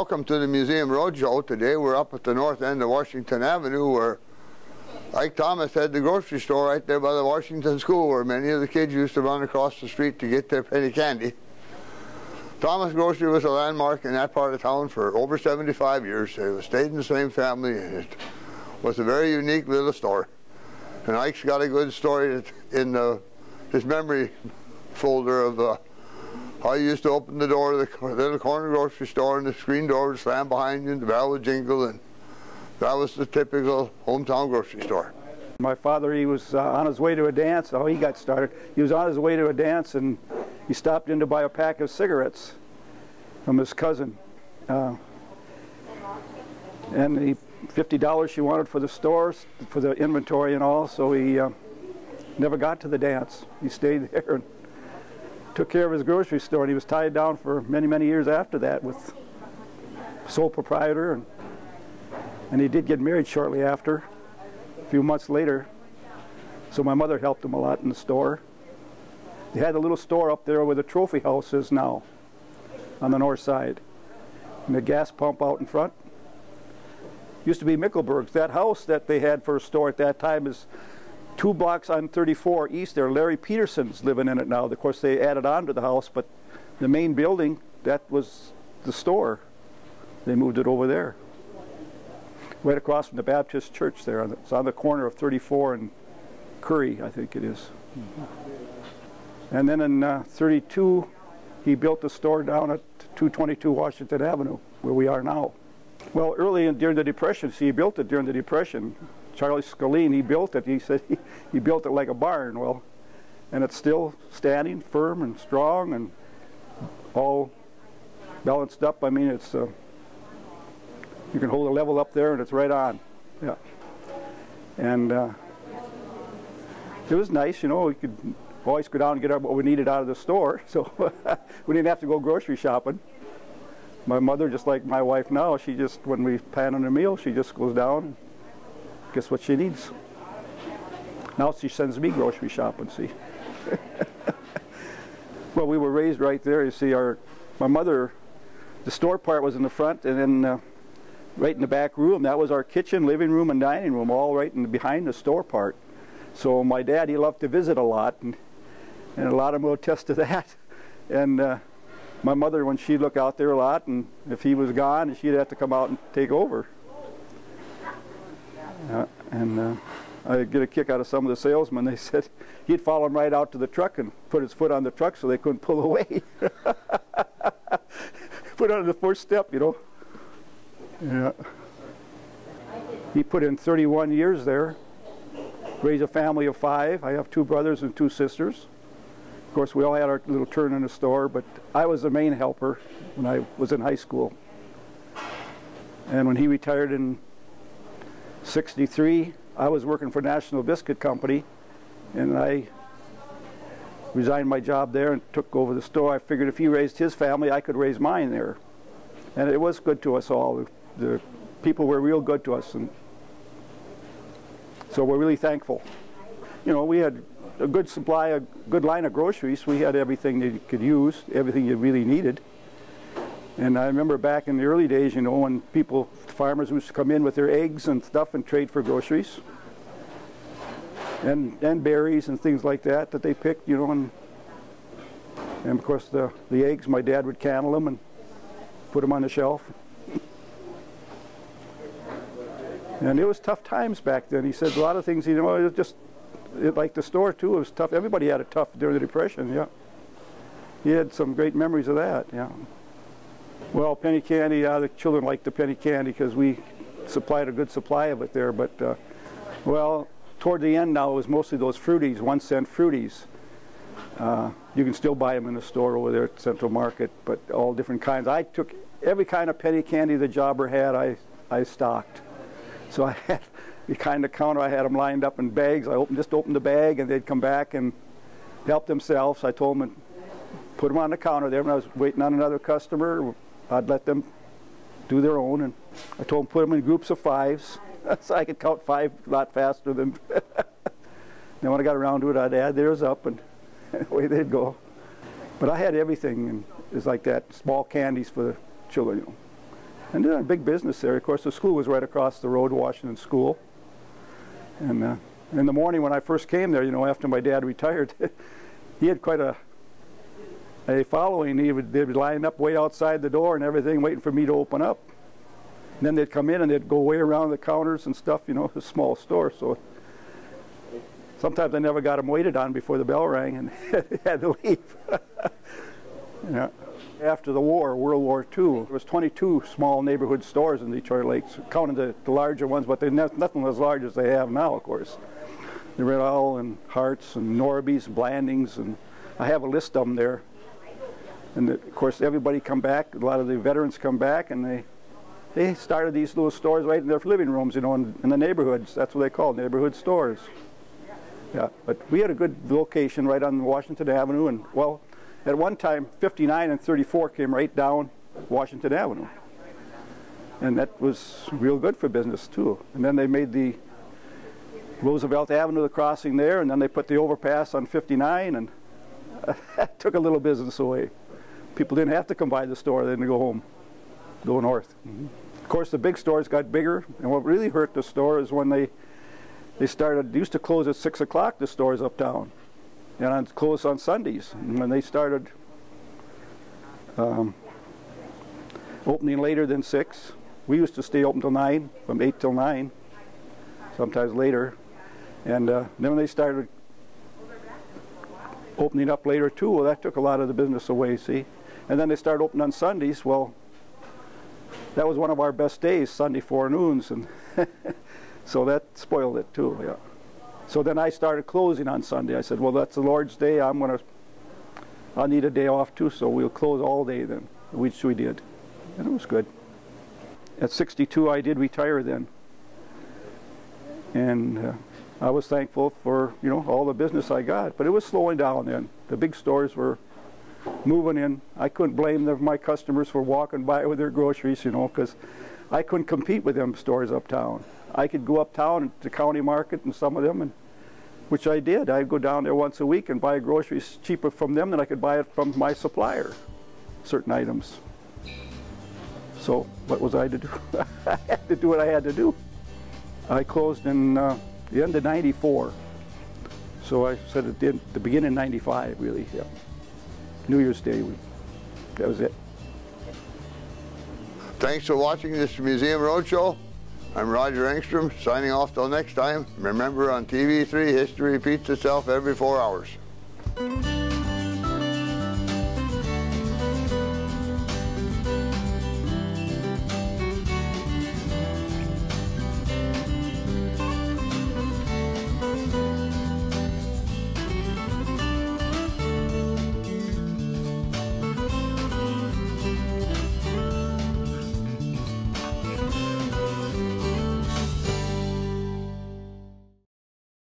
welcome to the Museum Roadshow. Today we're up at the north end of Washington Avenue where Ike Thomas had the grocery store right there by the Washington School where many of the kids used to run across the street to get their penny candy. Thomas Grocery was a landmark in that part of town for over 75 years. It stayed in the same family and it was a very unique little store. And Ike's got a good story in his memory folder of how you used to open the door of the little corner grocery store and the screen door would slam behind you and the bell would jingle, and that was the typical hometown grocery store. My father, he was on his way to a dance. How he got started, he was on his way to a dance and he stopped in to buy a pack of cigarettes from his cousin. And the $50 she wanted for the stores, for the inventory and all, so he never got to the dance. He stayed there and took care of his grocery store, and he was tied down for many, many years after that with sole proprietor, and he did get married shortly after, a few months later, so my mother helped him a lot in the store. They had a little store up there where the trophy house is now, on the north side, and the gas pump out in front. Used to be Mickelberg's. That house that they had for a store at that time is 2 blocks on 34 east there. Larry Peterson's living in it now. Of course, they added on to the house, but the main building, that was the store. They moved it over there. Right across from the Baptist church there. It's on the corner of 34 and Curry, I think it is. And then in 32, he built the store down at 222 Washington Avenue, where we are now. Well, early during the Depression, see, he built it during the Depression. Charlie Scalene, he built it. He said he built it like a barn. Well, and it's still standing firm and strong and all balanced up. I mean, it's you can hold a level up there and it's right on. Yeah. And it was nice, you know. We could always go down and get what we needed out of the store, so we didn't have to go grocery shopping. My mother, just like my wife now, she just, when we plan on a meal, she just goes down and gets what she needs. Now she sends me grocery shopping, see. Well, we were raised right there. You see, my mother, the store part was in the front, and then right in the back room, that was our kitchen, living room, and dining room, all right behind the store part. So my dad, he loved to visit a lot, and a lot of them will attest to that. And my mother, when she'd look out there a lot, and if he was gone, she'd have to come out and take over. I get a kick out of some of the salesmen. They said he'd follow them right out to the truck and put his foot on the truck so they couldn't pull away. Put on the first step, you know. Yeah. He put in 31 years there, raised a family of 5. I have 2 brothers and 2 sisters. Of course, we all had our little turn in the store, but I was the main helper when I was in high school. And when he retired in '63, I was working for National Biscuit Company, and I resigned my job there and took over the store. I figured if he raised his family, I could raise mine there. And it was good to us all. The people were real good to us, and so we're really thankful. You know, we had a good supply, a good line of groceries. We had everything that you could use, everything you really needed. And I remember back in the early days, you know, when farmers used to come in with their eggs and stuff and trade for groceries. And berries and things like that they picked, you know, and of course the eggs, my dad would cannel them and put them on the shelf. And it was tough times back then. He said a lot of things, you know, it was just like the store too, it was tough. Everybody had it tough during the Depression, yeah. He had some great memories of that, yeah. Well, penny candy, the children liked the penny candy because we supplied a good supply of it there, but well, toward the end now it was mostly those Fruities, 1-cent Fruities. You can still buy them in the store over there at Central Market, but all different kinds. I took every kind of penny candy the jobber had, I stocked. So I had behind the counter, I had them lined up in bags. I just opened the bag and they'd come back and help themselves. I told them to put them on the counter there. When I was waiting on another customer, I'd let them do their own, and I told them to put them in groups of 5s so I could count 5 a lot faster than. Then when I got around to it, I'd add theirs up, and away they'd go. But I had everything, and it was like that, small candies for the children, you know. And did a big business there. Of course, the school was right across the road, Washington School. And in the morning when I first came there, you know, after my dad retired, he had quite a following. They'd be lining up way outside the door and everything, waiting for me to open up. And then they'd come in and they'd go way around the counters and stuff, you know, a small store. So sometimes I never got them waited on before the bell rang and had to leave. Yeah. After the war, World War II, there was 22 small neighborhood stores in Detroit Lakes, counting the larger ones, but they're nothing as large as they have now, of course. The Red Owl and Hart's and Norby's, Blandings, and I have a list of them there. And of course, everybody come back, a lot of the veterans come back, and they started these little stores right in their living rooms, you know, in the neighborhoods. That's what they call neighborhood stores. Yeah, but we had a good location right on Washington Avenue, and well, at one time, 59 and 34 came right down Washington Avenue. And that was real good for business, too. And then they made the Roosevelt Avenue, the crossing there, and then they put the overpass on 59, and that took a little business away. People didn't have to come by the store, they didn't go home, go north. Of course, the big stores got bigger, and what really hurt the store is when they used to close at 6 o'clock, the stores uptown. And closed on Sundays. And when they started opening later than 6, we used to stay open till 9, from 8 till 9, sometimes later. And then when they started opening up later too, well, that took a lot of the business away, see. And then they started opening on Sundays. Well, that was one of our best days, Sunday forenoons, and so that spoiled it too, yeah. So then I started closing on Sunday. I said, well, that's the Lord's Day. I'll need a day off too, so we'll close all day then, which we did. And it was good. At 62, I did retire then. And I was thankful for, you know, all the business I got. But it was slowing down then. The big stores were moving in. I couldn't blame my customers for walking by with their groceries, you know, because I couldn't compete with them stores uptown. I could go uptown to County Market and some of them, and which I did. I'd go down there once a week and buy groceries cheaper from them than I could buy it from my supplier, certain items. So what was I to do? I had to do what I had to do. I closed in the end of '94. So I said at the beginning of '95, really, yeah. New Year's Day, that was it. Thanks for watching this Museum Roadshow. I'm Roger Engstrom, signing off till next time. Remember, on TV3, history repeats itself every 4 hours.